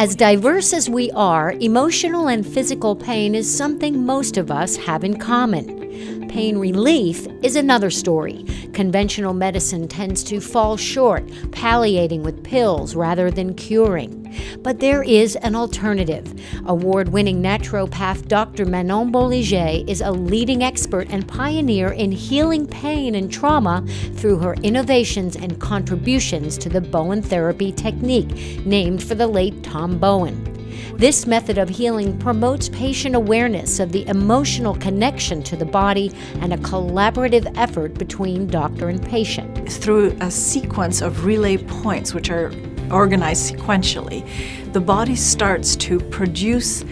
As diverse as we are, emotional and physical pain is something most of us have in common. Pain relief is another story. Conventional medicine tends to fall short, palliating with pills rather than curing. But there is an alternative. Award-winning naturopath Dr. Manon Bolliger is a leading expert and pioneer in healing pain and trauma through her innovations and contributions to the Bowen therapy technique, named for the late Tom Bowen. This method of healing promotes patient awareness of the emotional connection to the body and a collaborative effort between doctor and patient. Through a sequence of relay points, which are organized sequentially, the body starts to produce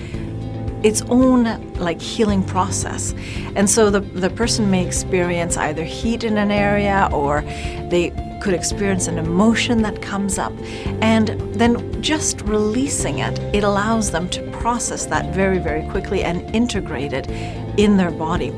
its own healing process. And so the person may experience either heat in an area, or they could experience an emotion that comes up. And then just releasing it, it allows them to process that very, very quickly and integrate it in their body.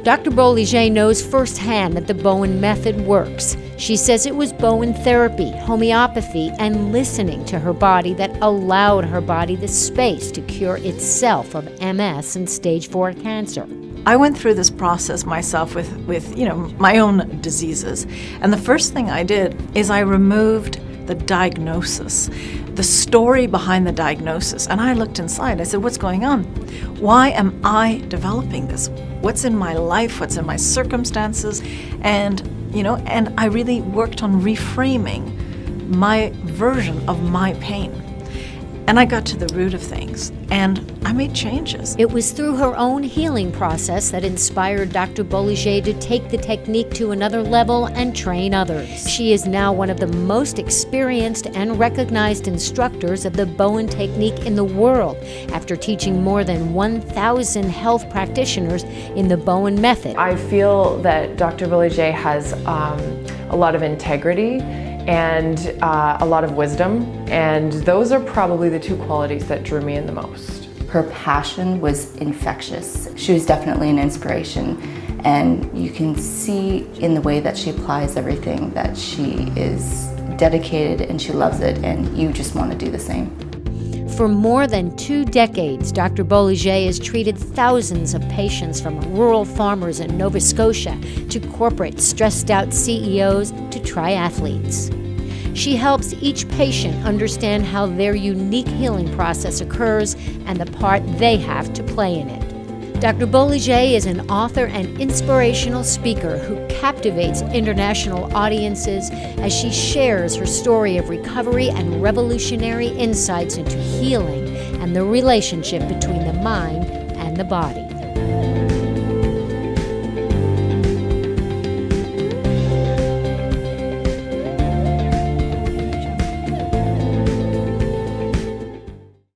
Dr. Bolliger knows firsthand that the Bowen method works. She says it was Bowen therapy, homeopathy, and listening to her body that allowed her body the space to cure itself of MS and stage 4 cancer. I went through this process myself with my own diseases. And the first thing I did is I removed the diagnosis, the story behind the diagnosis. And I looked inside. I said, what's going on? Why am I developing this? What's in my life? What's in my circumstances? And I really worked on reframing my version of my pain. And I got to the root of things, and I made changes. It was through her own healing process that inspired Dr. Bolliger to take the technique to another level and train others. She is now one of the most experienced and recognized instructors of the Bowen technique in the world, after teaching more than 1,000 health practitioners in the Bowen method. I feel that Dr. Bolliger has a lot of integrity and a lot of wisdom, and those are probably the two qualities that drew me in the most. Her passion was infectious. She was definitely an inspiration, and you can see in the way that she applies everything that she is dedicated and she loves it, and you just want to do the same. For more than 2 decades, Dr. Bolliger has treated thousands of patients, from rural farmers in Nova Scotia to corporate stressed-out CEOs to triathletes. She helps each patient understand how their unique healing process occurs and the part they have to play in it. Dr. Bolliger is an author and inspirational speaker who captivates international audiences as she shares her story of recovery and revolutionary insights into healing and the relationship between the mind and the body.